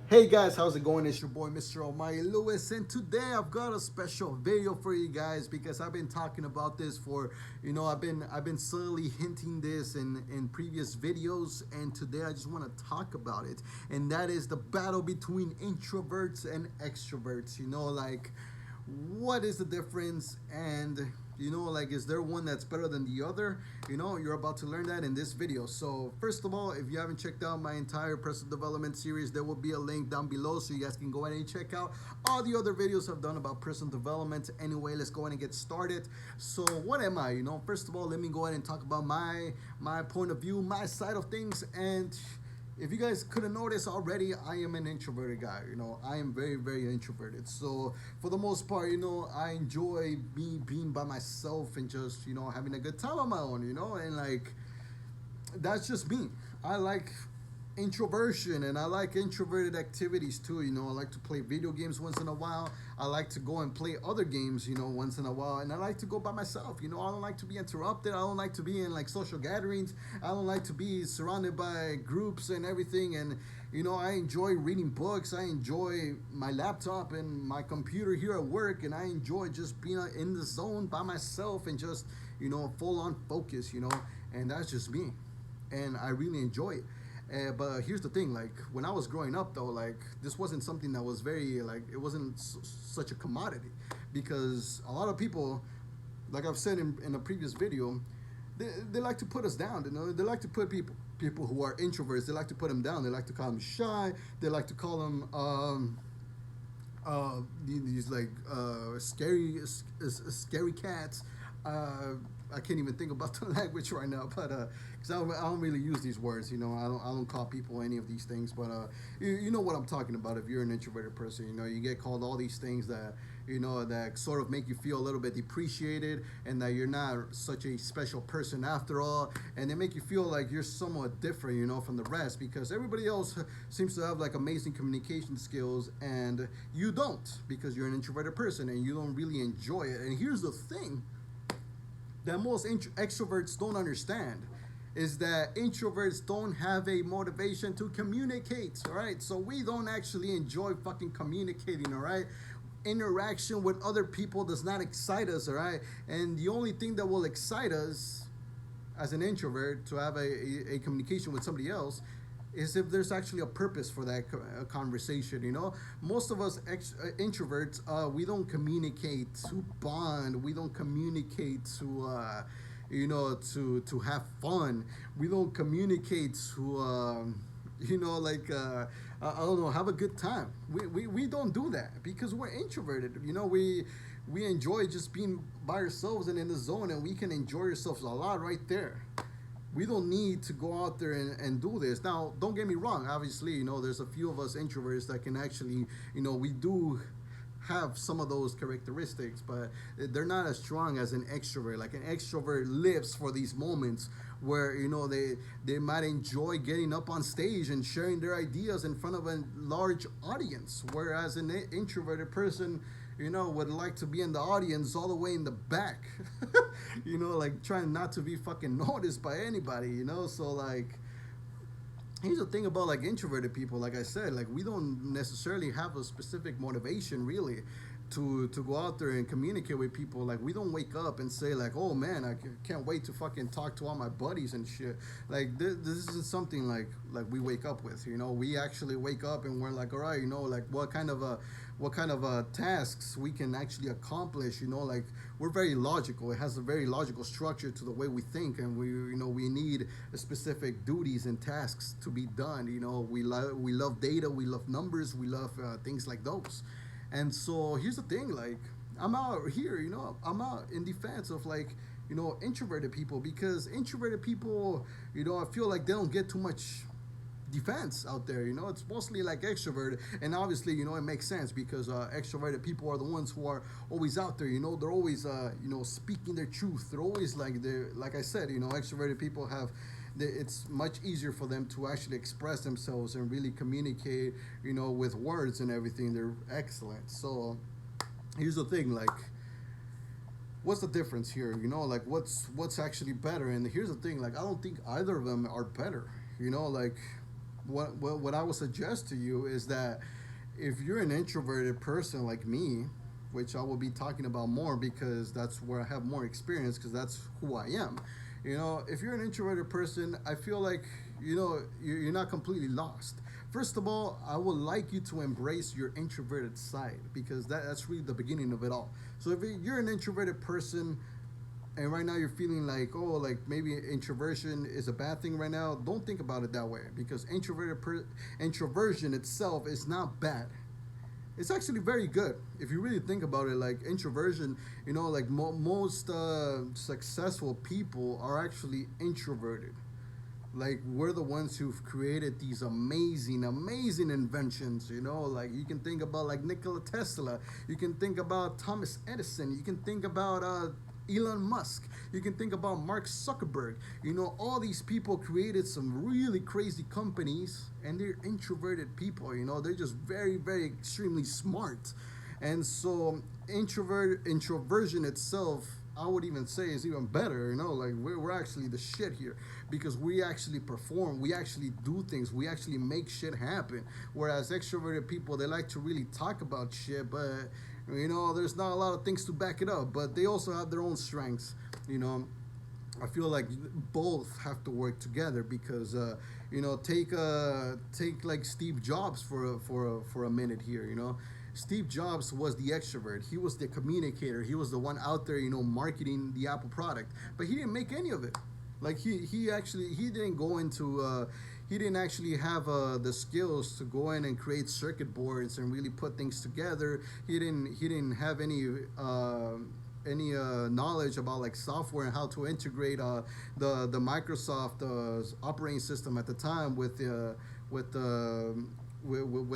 Hey guys, how's it going? It's your boy Mr. Almighty Lewis, and today I've got a special video for you guys because I've been talking about this for, I've been slowly hinting this in previous videos, and today I just want to talk about it, and that is the battle between introverts and extroverts. What is the difference, and is there one that's better than the other? You're about to learn that in this video. So first of all, if you haven't checked out my entire personal development series, there will be a link down below so you guys can go ahead and check out all the other videos I've done about personal development. Anyway, let's go ahead and get started. So what am I? First of all, let me go ahead and talk about my point of view, my side of things. And if you guys couldn't notice already, I am an introverted guy. I am very, very introverted. So for the most part, I enjoy me being by myself and just, having a good time on my own, and like that's just me. I like introversion and I like introverted activities too. I like to play video games once in a while. I like to go and play other games, once in a while. And I like to go by myself. I don't like to be interrupted. I don't like to be in like social gatherings. I don't like to be surrounded by groups and everything. And, I enjoy reading books. I enjoy my laptop and my computer here at work. And I enjoy just being in the zone by myself and just, full on focus, and that's just me, and I really enjoy it. But here's the thing: like when I was growing up, though, like this wasn't something that was very like it wasn't such a commodity, because a lot of people, like I've said in a previous video, they like to put us down. They like to put people who are introverts. They like to put them down. They like to call them shy. They like to call them these like scary cats. I can't even think about the language right now, but because I don't really use these words, I don't call people any of these things, but you know what I'm talking about. If you're an introverted person, you get called all these things that that sort of make you feel a little bit depreciated, and that you're not such a special person after all, and they make you feel like you're somewhat different, from the rest, because everybody else seems to have like amazing communication skills, and you don't, because you're an introverted person and you don't really enjoy it. And here's the thing that most extroverts don't understand is that introverts don't have a motivation to communicate, all right? So we don't actually enjoy fucking communicating, all right? Interaction with other people does not excite us, all right? And the only thing that will excite us as an introvert to have a communication with somebody else is if there's actually a purpose for that conversation. Most of us introverts, we don't communicate to bond. We don't communicate to to have fun. We don't communicate to I don't know, have a good time. We don't do that because we're introverted. We enjoy just being by ourselves and in the zone, and we can enjoy ourselves a lot right there. We don't need to go out there and do this. Now, don't get me wrong. Obviously, there's a few of us introverts that can actually, we do have some of those characteristics, but they're not as strong as an extrovert. Like an extrovert lives for these moments where they might enjoy getting up on stage and sharing their ideas in front of a large audience, whereas an introverted person would like to be in the audience all the way in the back, like trying not to be fucking noticed by anybody, So like, here's the thing about like introverted people. Like I said, like we don't necessarily have a specific motivation really to go out there and communicate with people. Like we don't wake up and say like, oh man, I can't wait to fucking talk to all my buddies and shit. Like this isn't something like we wake up with. We actually wake up and we're like, all right, like what kind of tasks we can actually accomplish. Like we're very logical. It has a very logical structure to the way we think, and we need specific duties and tasks to be done. We love data, we love numbers, we love things like those. And so here's the thing, like I'm out here, I'm out in defense of like introverted people, because introverted people, I feel like they don't get too much defense out there. It's mostly like extroverted, and obviously, it makes sense because extroverted people are the ones who are always out there. They're always speaking their truth. They're always like I said, extroverted people have. It's much easier for them to actually express themselves and really communicate, with words and everything. They're excellent. So here's the thing, like what's the difference here? Like what's actually better? And here's the thing, like I don't think either of them are better. Like what I would suggest to you is that if you're an introverted person like me, which I will be talking about more because that's where I have more experience because that's who I am. If you're an introverted person, I feel like you're not completely lost. First of all, I would like you to embrace your introverted side because that's really the beginning of it all. So if you're an introverted person and right now you're feeling like, oh, like maybe introversion is a bad thing right now, don't think about it that way because introversion itself is not bad. It's actually very good if you really think about it. Like introversion, like most successful people are actually introverted. Like we're the ones who've created these amazing inventions. Like you can think about like Nikola Tesla, you can think about Thomas Edison, you can think about Elon Musk, you can think about Mark Zuckerberg. All these people created some really crazy companies, and they're introverted people. They're just very extremely smart, and so introversion itself, I would even say, is even better. Like we're actually the shit here because we actually perform, we actually do things, we actually make shit happen. Whereas extroverted people, they like to really talk about shit, but there's not a lot of things to back it up. But they also have their own strengths. You know, I feel like both have to work together because take like Steve Jobs for a minute here. Steve Jobs was the extrovert. He was the communicator. He was the one out there, marketing the Apple product. But he didn't make any of it. Like he didn't go into he didn't actually have the skills to go in and create circuit boards and really put things together. He didn't have any knowledge about like software and how to integrate the Microsoft operating system at the time with the with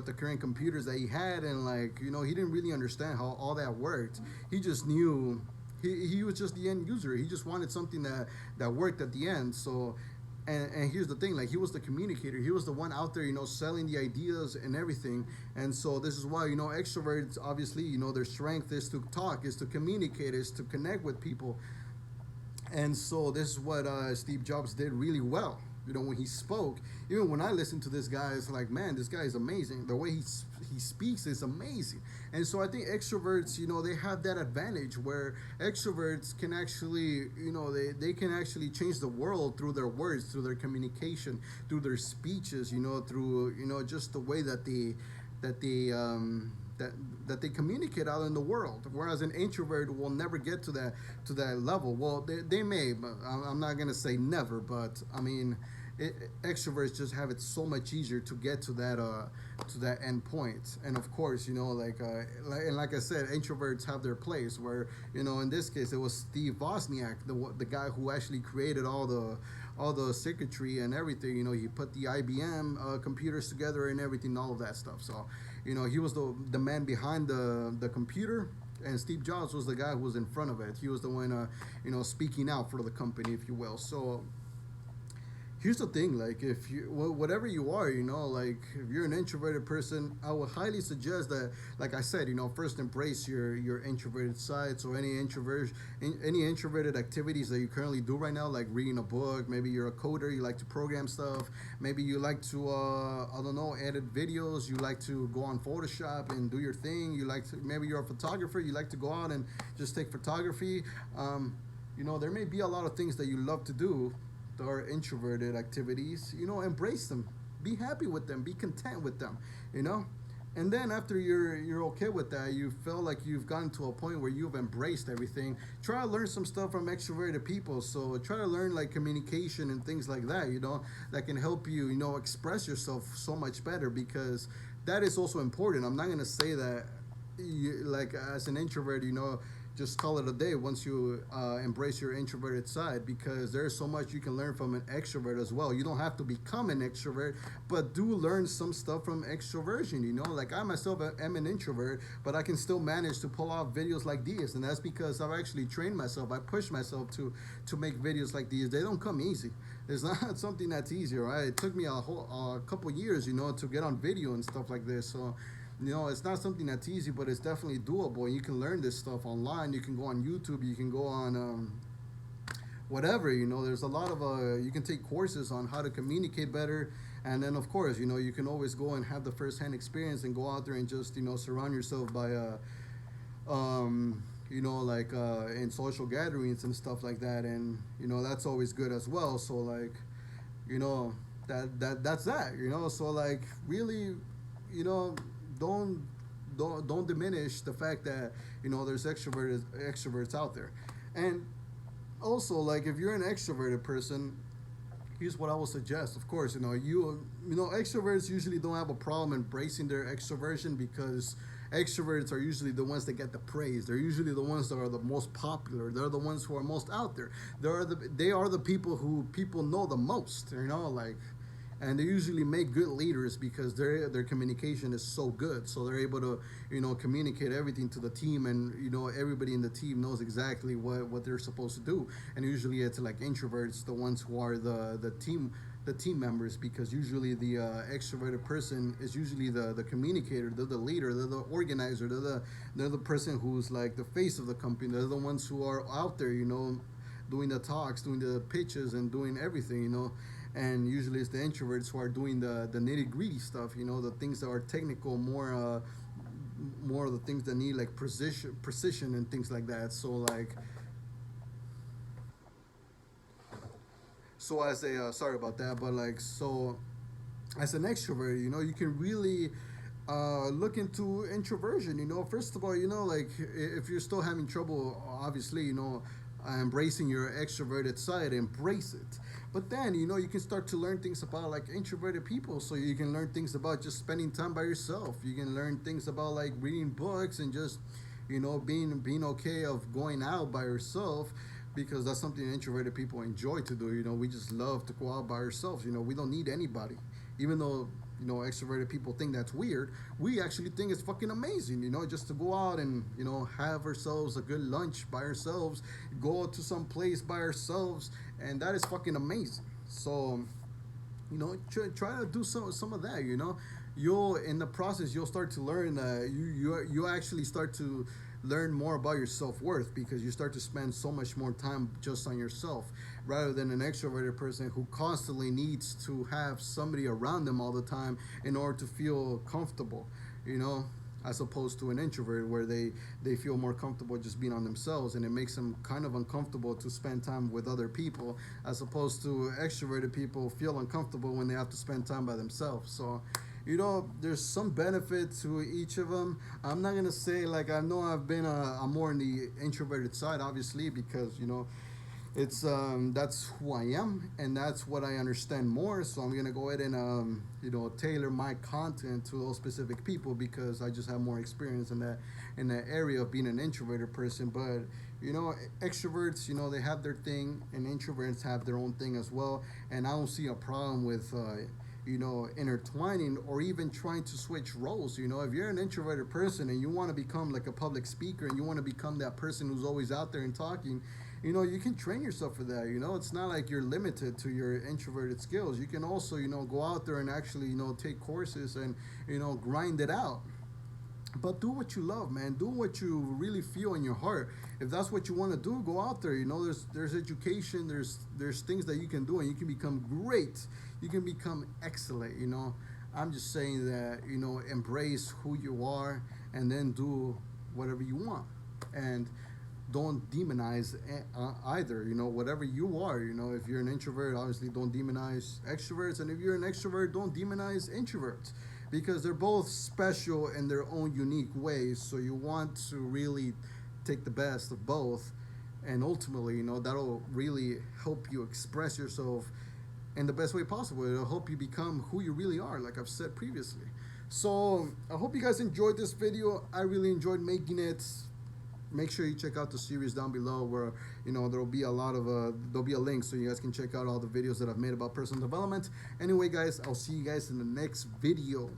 the current computers that he had, and like he didn't really understand how all that worked. He just knew he was just the end user. He just wanted something that worked at the end. So and here's the thing, like he was the communicator, he was the one out there selling the ideas and everything. And so this is why extroverts, obviously, their strength is to talk, is to communicate, is to connect with people. And so this is what Steve Jobs did really well. When he spoke, even when I listen to this guy, it's like, man, this guy is amazing. The way he speaks is amazing. And so I think extroverts, they have that advantage where extroverts can actually, they can actually change the world through their words, through their communication, through their speeches, through, just the way that they that they communicate out in the world. Whereas an introvert will never get to that level. Well, they may, but I'm not gonna say never. But I mean, extroverts just have it so much easier to get to that end point. And of course, like I said, introverts have their place. Where in this case, it was Steve Wozniak, the guy who actually created all the circuitry and everything. He put the IBM computers together and everything, all of that stuff. So, he was the man behind the computer, and Steve Jobs was the guy who was in front of it. He was the one, speaking out for the company, if you will. So here's the thing, like if you whatever you are, like if you're an introverted person, I would highly suggest that, like I said, first embrace your introverted side. So any introverted activities that you currently do right now, like reading a book, maybe you're a coder, you like to program stuff, maybe you like to I don't know, edit videos, you like to go on Photoshop and do your thing, maybe you're a photographer, you like to go out and just take photography. There may be a lot of things that you love to do or introverted activities. Embrace them, be happy with them, be content with them. you know and then after you're okay with that, you feel like you've gotten to a point where you've embraced everything. Try to learn some stuff from extroverted people. So try to learn like communication and things like that, that can help you, express yourself so much better, because that is also important. I'm not going to say that like as an introvert, just call it a day once you embrace your introverted side, because there's so much you can learn from an extrovert as well. You don't have to become an extrovert, but do learn some stuff from extroversion. Like I myself am an introvert, but I can still manage to pull off videos like these, and that's because I've actually trained myself. I pushed myself to make videos like these. They don't come easy. It's not something that's easy, right? It took me a couple years, to get on video and stuff like this. So it's not something that's easy, but it's definitely doable. And you can learn this stuff online. You can go on YouTube. You can go on whatever. There's a lot of you can take courses on how to communicate better, And then of course, you can always go and have the first hand experience and go out there and just surround yourself by like in social gatherings and stuff like that, and that's always good as well. So like, you know that's that. So like, really, you know don't don't diminish the fact that there's extroverts out there. And also, like, if you're an extroverted person, here's what I would suggest. Of course, extroverts usually don't have a problem embracing their extroversion, because extroverts are usually the ones that get the praise. They're usually the ones that are the most popular. They're the ones who are most out there. They are the people who people know the most. Like, and they usually make good leaders because their communication is so good. So they're able to communicate everything to the team, and everybody in the team knows exactly what they're supposed to do. And usually it's like introverts, the ones who are the team members, because usually the extroverted person is usually the communicator. They're the leader, they're the organizer, they're the person who's like the face of the company. They're the ones who are out there, doing the talks, doing the pitches, and doing everything. And usually it's the introverts who are doing the nitty gritty stuff, the things that are technical, more of the things that need like precision and things like that. So like, so as a sorry about that, but like, so as an extrovert, you can really look into introversion. First of all, like, if you're still having trouble, obviously, embracing your extroverted side, embrace it. But then, you can start to learn things about like introverted people. So you can learn things about just spending time by yourself. You can learn things about like reading books, and just being okay of going out by yourself, because that's something introverted people enjoy to do. We just love to go out by ourselves. We don't need anybody. Even though extroverted people think that's weird, we actually think it's fucking amazing. Just to go out and have ourselves a good lunch by ourselves, go to some place by ourselves, and that is fucking amazing. So try to do some of that. You'll, in the process, you'll start to learn that you actually start to learn more about your self-worth, because you start to spend so much more time just on yourself, rather than an extroverted person who constantly needs to have somebody around them all the time in order to feel comfortable, as opposed to an introvert, where they feel more comfortable just being on themselves, and it makes them kind of uncomfortable to spend time with other people, as opposed to extroverted people feel uncomfortable when they have to spend time by themselves. So there's some benefit to each of them. I'm not gonna say, like, I know I'm more on the introverted side, obviously, because it's that's who I am, and that's what I understand more. So I'm gonna go ahead and tailor my content to those specific people, because I just have more experience in that area of being an introverted person. But extroverts, they have their thing, and introverts have their own thing as well. And I don't see a problem with intertwining, or even trying to switch roles. If you're an introverted person and you want to become like a public speaker, and you want to become that person who's always out there and talking, you can train yourself for that. It's not like you're limited to your introverted skills. You can also, go out there and actually, take courses and, grind it out. But do what you love, man. Do what you really feel in your heart. If that's what you want to do, go out there. There's education. There's things that you can do, and you can become great. You can become excellent. I'm just saying that embrace who you are, and then do whatever you want, and don't demonize either. Whatever you are. If you're an introvert, obviously don't demonize extroverts, and if you're an extrovert, don't demonize introverts, because they're both special in their own unique ways. So you want to really take the best of both, and ultimately, that'll really help you express yourself in the best way possible. It'll help you become who you really are, like I've said previously. So I hope you guys enjoyed this video. I really enjoyed making it. Make sure you check out the series down below, where there'll be there'll be a link, so you guys can check out all the videos that I've made about personal development. Anyway, guys, I'll see you guys in the next video.